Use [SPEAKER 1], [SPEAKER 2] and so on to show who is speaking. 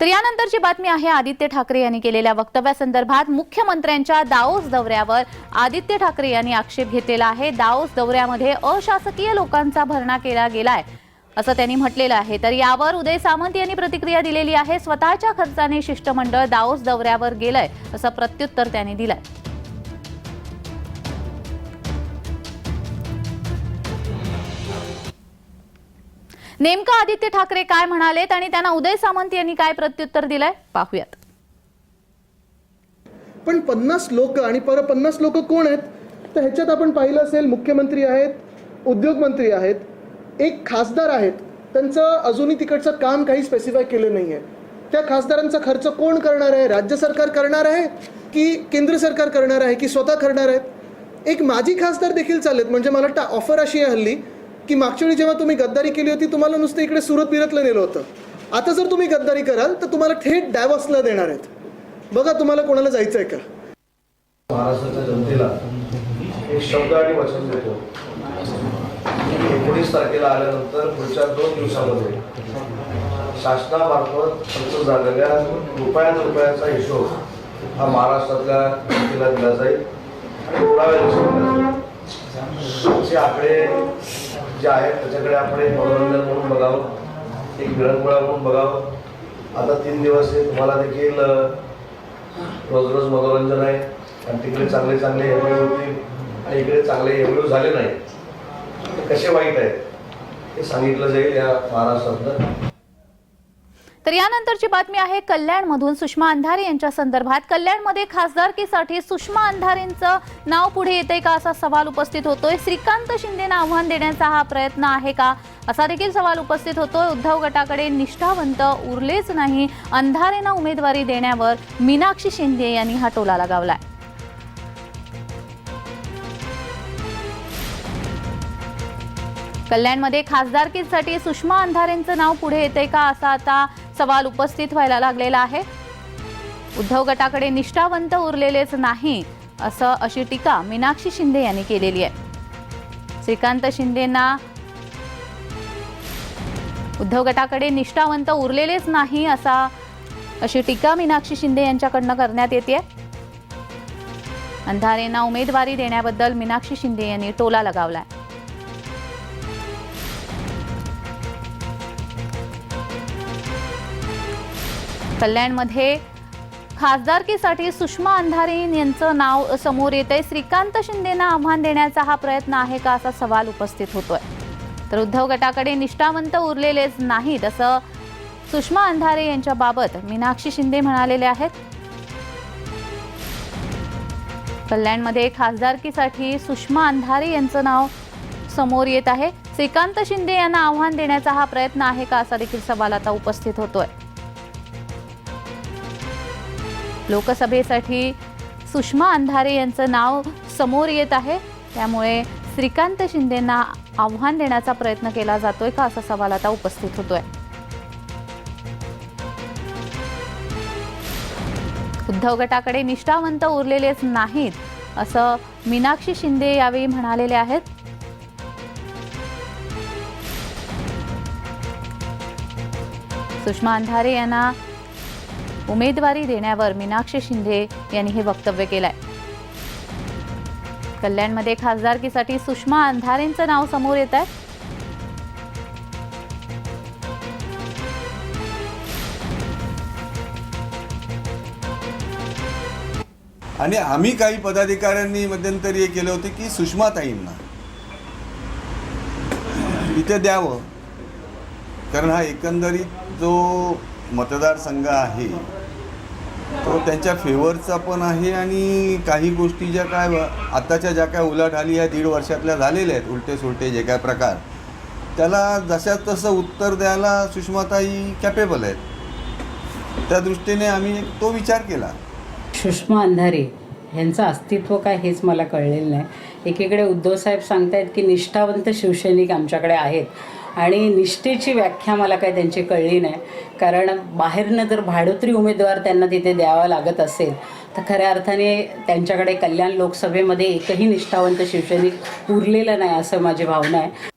[SPEAKER 1] तर यानंतरची बातमी आहे आदित्य ठाकरे यांनी केलेल्या वक्तव्यासंदर्भात। मुख्यमंत्र्यांच्या दाओस दौऱ्यावर आदित्य ठाकरे यांनी आक्षेप घेतलेला आहे। दाओस दौऱ्यामध्ये अशासकीय लोकांचा भरणा केला गेलाय असं त्यांनी म्हटलेलं आहे। तर यावर उदय सामंत यांनी प्रतिक्रिया दिलेली आहे। स्वतःच्या खर्चाने शिष्टमंडळ दाओस दौऱ्यावर गेलंय असं प्रत्युत्तर त्यांनी दिलंय। नेमका आदित्य ठाकरे काय म्हणालेत आणि त्यांना उदय सामंत यांनी काय प्रत्युत्तर दिलंय पाहूयात।
[SPEAKER 2] पण 50 लोक आणि 50 लोक कोण आहेत? तर ह्याच्यात आपण पाहिलं असेल मुख्यमंत्री आहेत, उद्योगमंत्री आहेत, एक खासदार आहेत। त्यांचं अजूनही तिकडचं काम काही स्पेसिफाय केलं नाहीये। त्या खासदारांचा खर्च कोण करणार आहे? राज्य सरकार करणार आहे की केंद्र सरकार करणार आहे की स्वतः करणार आहेत? एक माजी खासदार देखील चालेत। म्हणजे मला वाटतं ऑफर अशी आहे हल्ली की मागच्या वेळी जेव्हा तुम्ही गद्दारी केली होती तुम्हाला नुसतं इकडे सुरत बिरतला नेलं होतं। आता जर तुम्ही गद्दारी कराल तर तुम्हाला थेट डायव्हर्सला देणार आहेत। बघा तुम्हाला कोणाला जायचं आहे का?
[SPEAKER 3] महाराष्ट्राच्या जनतेला एक शब्द आणि वचन देतो। 19 तारखेला आल्यानंतर पुढच्या 2 दिवसामध्ये शासनामार्फत खर्च झालेल्या रुपयांचा हिशोब हा महाराष्ट्रातल्या जनतेला दिला जाईल आणि पुराव्याचे आकडे जे आहेत त्याच्याकडे आपण एक मनोरंजन म्हणून बघावं, एक विरंगुळा म्हणून बघावं। आता 3 दिवस हे तुम्हाला देखील रोज रोज मनोरंजन आहे आणि तिकडे चांगले चांगले एमयू होतील आणि इकडे चांगले एमयू झाले नाही ते कसे वाईट आहेत हे सांगितलं जाईल या महाराष्ट्रातलं।
[SPEAKER 1] तर यानंतरची बातमी आहे कल्याणमधून सुषमा अंधारे यांच्या संदर्भात। कल्याणमध्ये खासदारकीसाठी सुषमा अंधारेंचं नाव पुढे येते का असा सवाल उपस्थित होतोय। श्रीकांत शिंदेंना आव्हान देण्याचा हा प्रयत्न आहे का असा देखील सवाल उपस्थित होतोय। उद्धव गटाकडे निष्ठावंत उरलेच नाही, अंधारेंना उमेदवारी देण्यावर मीनाक्षी शिंदे यांनी हा टोला लगावलाय। कल्याणमध्ये खासदारकीसाठी सुषमा अंधारेंचं नाव पुढे येते का असा आता सवाल उपस्थित व्हायला लागलेला आहे। उद्धव गटाकडे निष्ठावंत उरलेलेच नाही अशी टीका मीनाक्षी शिंदे यांनी केलेली आहे। श्रीकांत शिंदेंना उद्धव गटाकडे निष्ठावंत उरलेलेच नाही अशी टीका मीनाक्षी शिंदे यांच्याकडनं करण्यात येते। अंधारेंना उमेदवारी देण्याबद्दल मीनाक्षी शिंदे यांनी टोला लगावलाय। कल्याणमध्ये खासदारकीसाठी सुषमा अंधारे यांचं नाव समोर येतंय। श्रीकांत शिंदेंना आव्हान देण्याचा हा प्रयत्न आहे का असा सवाल उपस्थित होतोय। तर उद्धव गटाकडे निष्ठावंत उरलेलेच नाहीत असं सुषमा अंधारे यांच्या बाबत मीनाक्षी शिंदे म्हणालेले आहेत। कल्याणमध्ये खासदारकीसाठी सुषमा अंधारे यांचं नाव समोर येत आहे। श्रीकांत शिंदे यांना आव्हान देण्याचा हा प्रयत्न आहे का असा देखील सवाल आता उपस्थित होतोय। लोकसभेसाठी सुषमा अंधारे यांचं नाव समोर येत आहे, त्यामुळे श्रीकांत शिंदेंना आव्हान देण्याचा प्रयत्न केला जातोय का असा सवाल आता उपस्थित होतोय। उद्धव गटाकडे निष्ठावंत उरलेलेच नाहीत असं मीनाक्षी शिंदे यावेळी म्हणालेले आहेत। सुषमा अंधारे यांना उमेदवारी देण्यावर मीनाक्षी शिंदे यांनी हे वक्तव्य केलंय। कल्याणमध्ये खासदारकीसाठी सुषमा अंधारेंचं नाव समोर येत आहे।
[SPEAKER 4] आणि आम्ही काही पदाधिकाऱ्यांनी मध्यंतरी हे केले होते की सुषमाताईंना इथे द्यावं, कारण हा एकंदरीत जो मतदारसंघ आहे तो त्यांच्या फेवरचा पण आहे आणि काही गोष्टी ज्या काय आताच्या ज्या काय उलाढाली ह्या 1.5 वर्षातल्या झालेल्या आहेत, उलटे सुलटे जे काय प्रकार, त्याला जशा तसं उत्तर द्यायला सुषमाताई कॅपेबल आहेत। त्या दृष्टीने आम्ही तो विचार केला।
[SPEAKER 5] सुषमा अंधारे यांचं अस्तित्व काय हेच मला कळलेलं नाही। एकीकडे उद्धवसाहेब सांगतायत की निष्ठावंत शिवसैनिक आमच्याकडे आहेत आणि निष्ठेची व्याख्या मला काय त्यांची कळली नाही, कारण बाहेरनं जर भाडोत्री उमेदवार त्यांना तिथे द्यावा लागत असेल तर खऱ्या अर्थाने त्यांच्याकडे कल्याण लोकसभेमध्ये एकही निष्ठावंत शिवसैनिक उरलेला नाही असं माझी भावना आहे।